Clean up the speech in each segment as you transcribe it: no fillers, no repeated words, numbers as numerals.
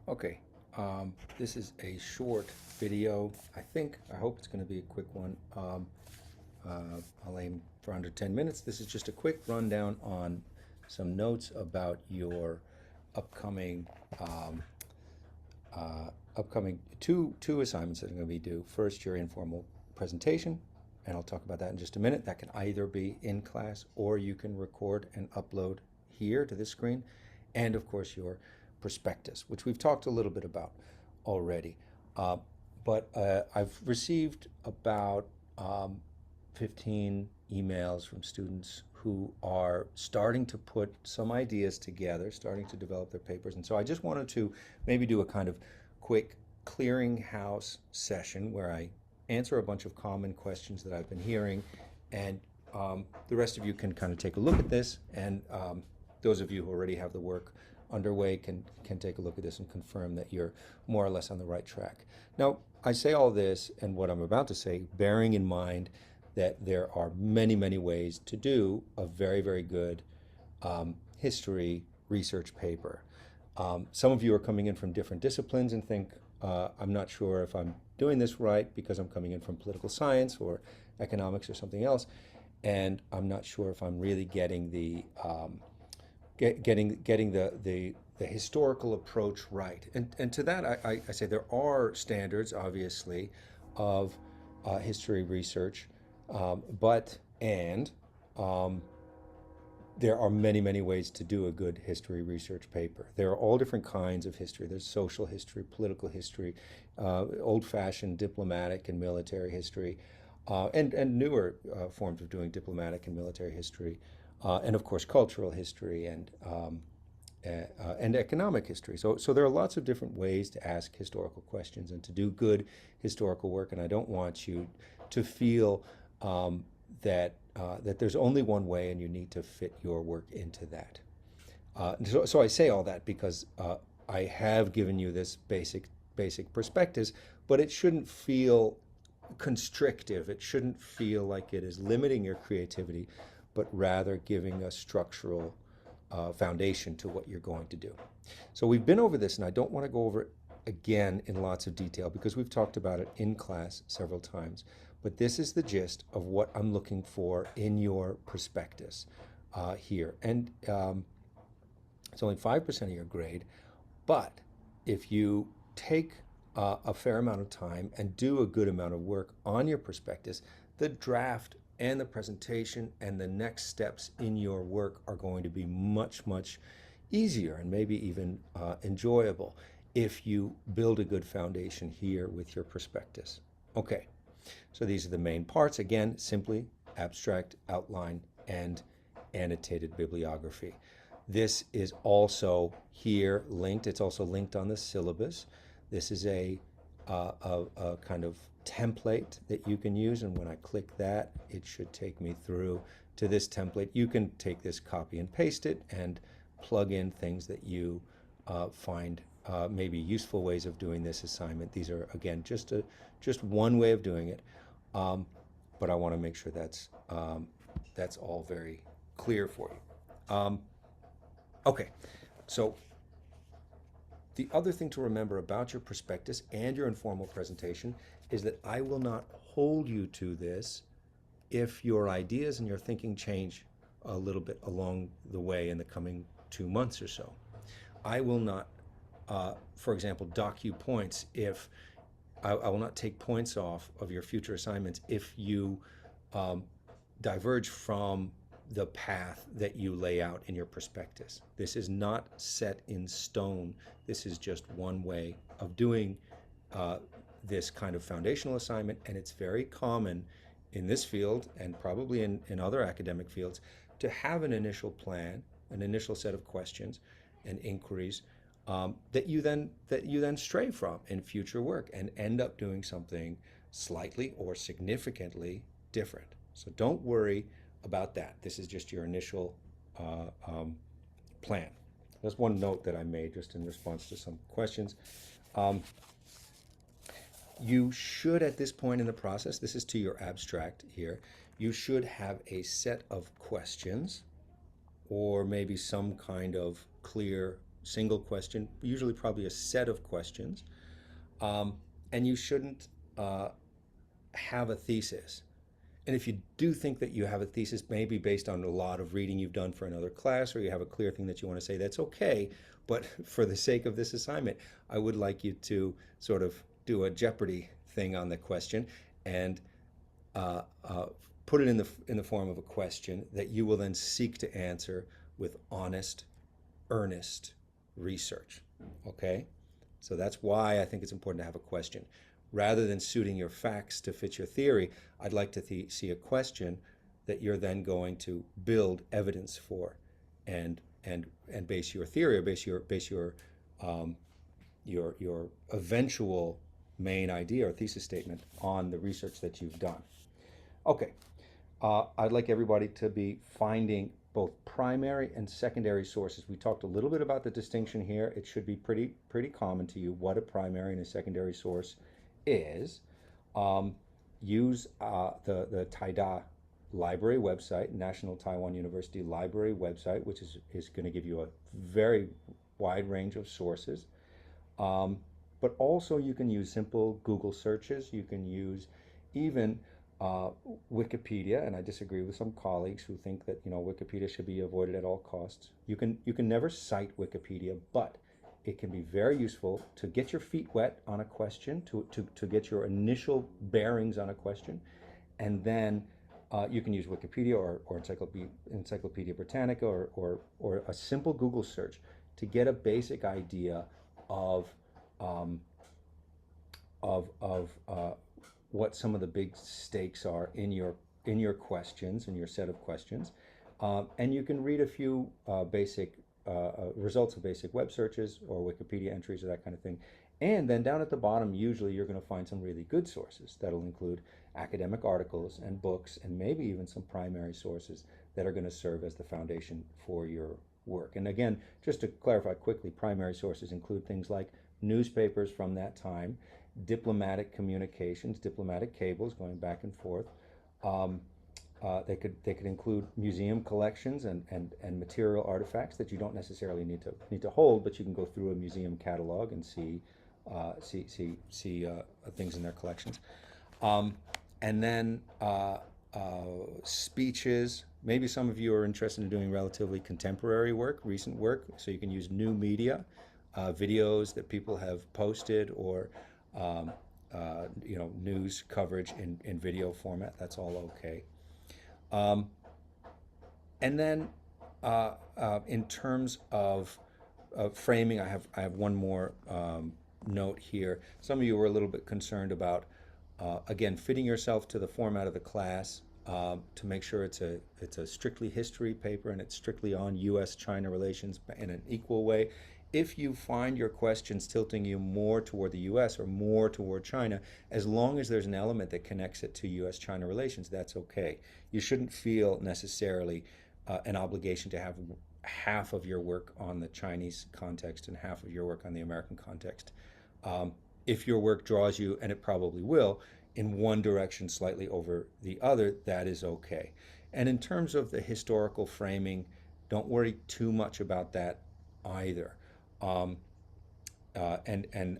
Okay, this is a short video. I hope it's going to be a quick one. I'll aim for under 10 minutes. This is just a quick rundown on some notes about your upcoming upcoming two assignments that are going to be due. First, your informal presentation, and I'll talk about that in just a minute. That can either be in class or you can record and upload here to this screen, and of course your prospectus, which we've talked a little bit about already. But I've received about 15 emails from students who are starting to put some ideas together, starting to develop their papers. And so I just wanted to maybe do a kind of quick clearinghouse session where I answer a bunch of common questions that I've been hearing, and the rest of you can kind of take a look at this, and those of you who already have the work underway can take a look at this and confirm that you're more or less on the right track. Now, I say all this and what I'm about to say, bearing in mind that there are many, many ways to do a very, very good history research paper. Some of you are coming in from different disciplines and think, I'm not sure if I'm doing this right because I'm coming in from political science or economics or something else, and I'm not sure if I'm really getting the the historical approach right. And to that, I say there are standards, obviously, of history research, but there are many, many ways to do a good history research paper. There are all different kinds of history. There's social history, political history, old-fashioned diplomatic and military history, and newer forms of doing diplomatic and military history, and of course cultural history and economic history. So there are lots of different ways to ask historical questions and to do good historical work. And I don't want you to feel that there's only one way and you need to fit your work into that. So I say all that because I have given you this basic prospectus, but it shouldn't feel constrictive. It shouldn't feel like it is limiting your creativity, but rather giving a structural foundation to what you're going to do. So we've been over this, and I don't want to go over it again in lots of detail because we've talked about it in class several times. But this is the gist of what I'm looking for in your prospectus here. And it's only 5% of your grade, but if you take a fair amount of time and do a good amount of work on your prospectus, the draft and the presentation and the next steps in your work are going to be much, much easier and maybe even enjoyable if you build a good foundation here with your prospectus. Okay, so these are the main parts. Again, simply abstract, outline, and annotated bibliography. This is also here linked. It's also linked on the syllabus. This is a kind of template that you can use, and when I click that, it should take me through to this template. You can take this, copy and paste it, and plug in things that you find maybe useful ways of doing this assignment. These are, again, just one way of doing it, but I want to make sure that's all very clear for you. Okay, so the other thing to remember about your prospectus and your informal presentation is that I will not hold you to this if your ideas and your thinking change a little bit along the way in the coming 2 months or so. I will not, for example, dock you points if I will not take points off of your future assignments if you diverge from the path that you lay out in your prospectus. This is not set in stone. This is just one way of doing this kind of foundational assignment, and it's very common in this field and probably in other academic fields to have an initial plan, an initial set of questions and inquiries that you then stray from in future work and end up doing something slightly or significantly different. So don't worry about that. This is just your initial plan. That's one note that I made just in response to some questions. You should, at this point in the process, this is to your abstract here, you should have a set of questions or maybe some kind of clear single question, usually probably a set of questions, um, and you shouldn't have a thesis. And if you do think that you have a thesis, maybe based on a lot of reading you've done for another class, or you have a clear thing that you want to say, that's okay. But for the sake of this assignment, I would like you to sort of do a Jeopardy thing on the question and uh, uh, put it in the form of a question that you will then seek to answer with honest, earnest research. Okay? So that's why I think it's important to have a question. Rather than suiting your facts to fit your theory, I'd like to see a question that you're then going to build evidence for, and base your theory, or um, your eventual main idea or thesis statement on the research that you've done. Okay, I'd like everybody to be finding both primary and secondary sources. We talked a little bit about the distinction here. It should be pretty common to you what a primary and a secondary source is. Use the Taida library website, National Taiwan University Library website, which is going to give you a very wide range of sources. But also you can use simple Google searches. You can use even Wikipedia, and I disagree with some colleagues who think that Wikipedia should be avoided at all costs. You can never cite Wikipedia, but it can be very useful to get your feet wet on a question, to get your initial bearings on a question, and then you can use Wikipedia or Encyclopedia Britannica or a simple Google search to get a basic idea of um, what some of the big stakes are in your questions, in your set of questions, and you can read a few basic results of basic web searches or Wikipedia entries or that kind of thing. And then down at the bottom, usually you're going to find some really good sources that'll include academic articles and books, and maybe even some primary sources that are going to serve as the foundation for your work. And again, just to clarify quickly, primary sources include things like newspapers from that time, diplomatic communications, diplomatic cables going back and forth. They could include museum collections and material artifacts that you don't necessarily need to hold, but you can go through a museum catalog and see things in their collections. And then speeches. Maybe some of you are interested in doing relatively contemporary work, recent work, so you can use new media, videos that people have posted, or news coverage in video format. That's all okay. And then in terms of framing, I have one more note here. Some of you were a little bit concerned about, again, fitting yourself to the format of the class, to make sure it's a strictly history paper and it's strictly on U.S.-China relations in an equal way. If you find your questions tilting you more toward the U.S. or more toward China, as long as there's an element that connects it to U.S.-China relations, that's okay. You shouldn't feel necessarily an obligation to have half of your work on the Chinese context and half of your work on the American context. If your work draws you, and it probably will, in one direction slightly over the other, that is okay. And in terms of the historical framing, don't worry too much about that either. And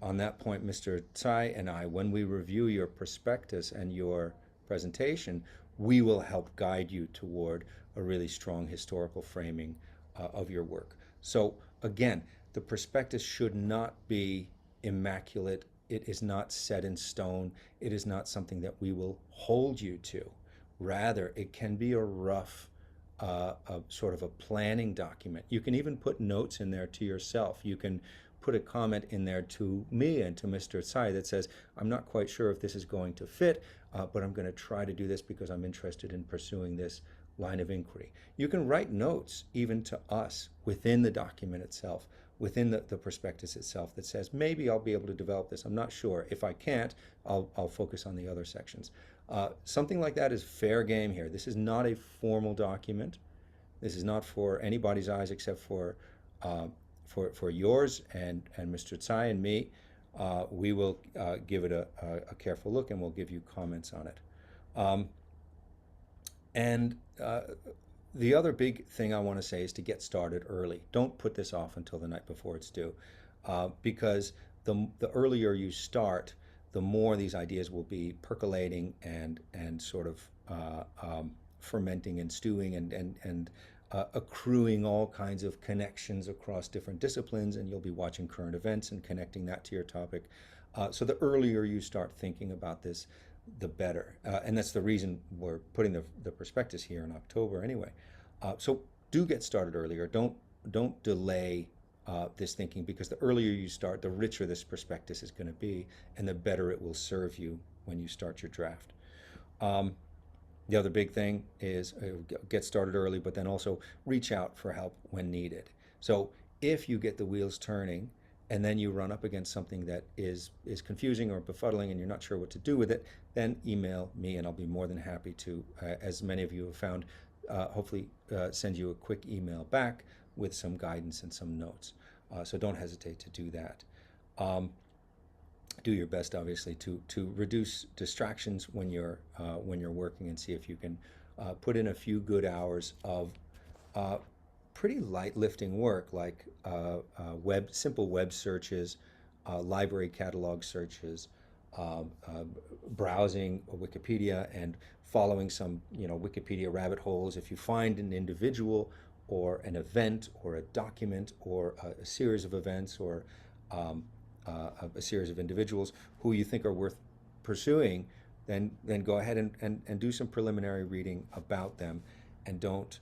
on that point, Mr. Tsai and I, when we review your prospectus and your presentation, we will help guide you toward a really strong historical framing of your work. So again, the prospectus should not be immaculate. It is not set in stone. It is not something that we will hold you to. Rather, it can be a rough a sort of a planning document. You can even put notes in there to yourself. You can put a comment in there to me and to Mr. Tsai that says, I'm not quite sure if this is going to fit, but I'm going to try to do this because I'm interested in pursuing this line of inquiry. You can write notes even to us within the document itself, within the prospectus itself, that says, maybe I'll be able to develop this. I'm not sure. If I can't, I'll focus on the other sections. Something like that is fair game here. This is not a formal document. This is not for anybody's eyes except for yours and Mr. Tsai and me. We will give it a careful look, and we'll give you comments on it. And The other big thing I want to say is to get started early. Don't put this off until the night before it's due, because the earlier you start, the more these ideas will be percolating and sort of fermenting and stewing and accruing all kinds of connections across different disciplines, and you'll be watching current events and connecting that to your topic. So the earlier you start thinking about this, the better. And that's the reason we're putting the prospectus here in October anyway. So do get started earlier. Don't delay this thinking, because the earlier you start, the richer this prospectus is going to be, and the better it will serve you when you start your draft. The other big thing is get started early, but then also reach out for help when needed. So if you get the wheels turning and then you run up against something that is confusing or befuddling and you're not sure what to do with it, then email me and I'll be more than happy to, as many of you have found, hopefully send you a quick email back with some guidance and some notes. So don't hesitate to do that. Do your best, obviously, to reduce distractions when you're working, and see if you can put in a few good hours of pretty light lifting work, like simple web searches, library catalog searches, browsing Wikipedia and following some Wikipedia rabbit holes. If you find an individual or an event or a document or a series of events or a series of individuals who you think are worth pursuing, then go ahead and do some preliminary reading about them, and don't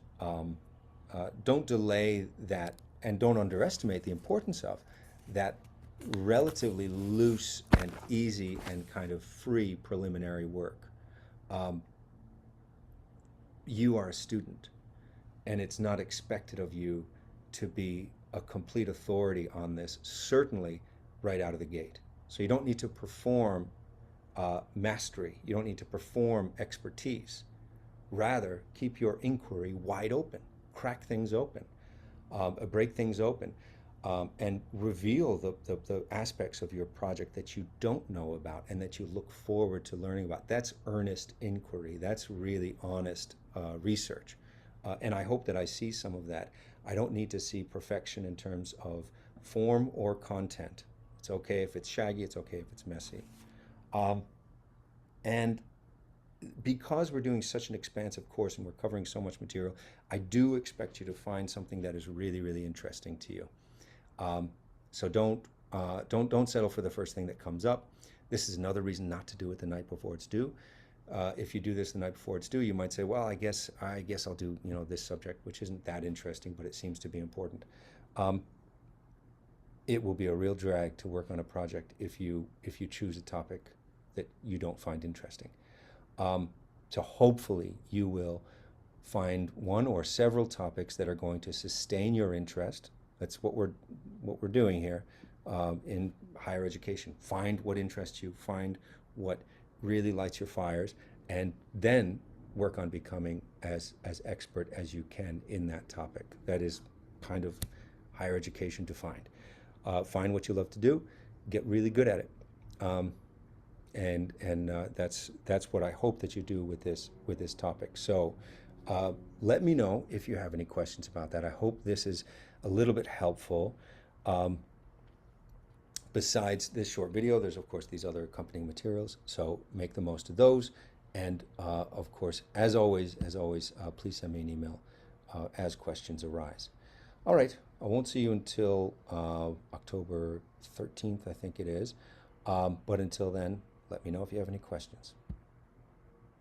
delay that, and don't underestimate the importance of that relatively loose and easy and kind of free preliminary work. You are a student, and it's not expected of you to be a complete authority on this, certainly right out of the gate. So you don't need to perform mastery. You don't need to perform expertise. Rather, keep your inquiry wide open. Crack things open. Break things open. And reveal the aspects of your project that you don't know about and that you look forward to learning about. That's earnest inquiry. That's really honest research. And I hope that I see some of that. I don't need to see perfection in terms of form or content. It's okay if it's shaggy, it's okay if it's messy. And because we're doing such an expansive course and we're covering so much material, I do expect you to find something that is really, really interesting to you. So don't settle for the first thing that comes up. This is another reason not to do it the night before it's due. If you do this the night before it's due, you might say, well, I guess I'll do this subject, which isn't that interesting, but it seems to be important. It will be a real drag to work on a project if you choose a topic that you don't find interesting. So hopefully you will find one or several topics that are going to sustain your interest. That's what we're doing here in higher education. Find what interests you, find what really lights your fires, and then work on becoming as expert as you can in that topic. That is kind of higher education defined. Find what you love to do, get really good at it, and that's what I hope that you do with this topic. So let me know if you have any questions about that. I hope this is a little bit helpful. Besides this short video, there's of course these other accompanying materials, so make the most of those. And of course, as always, please send me an email as questions arise. All right, I won't see you until October 13th, I think it is. But until then, let me know if you have any questions.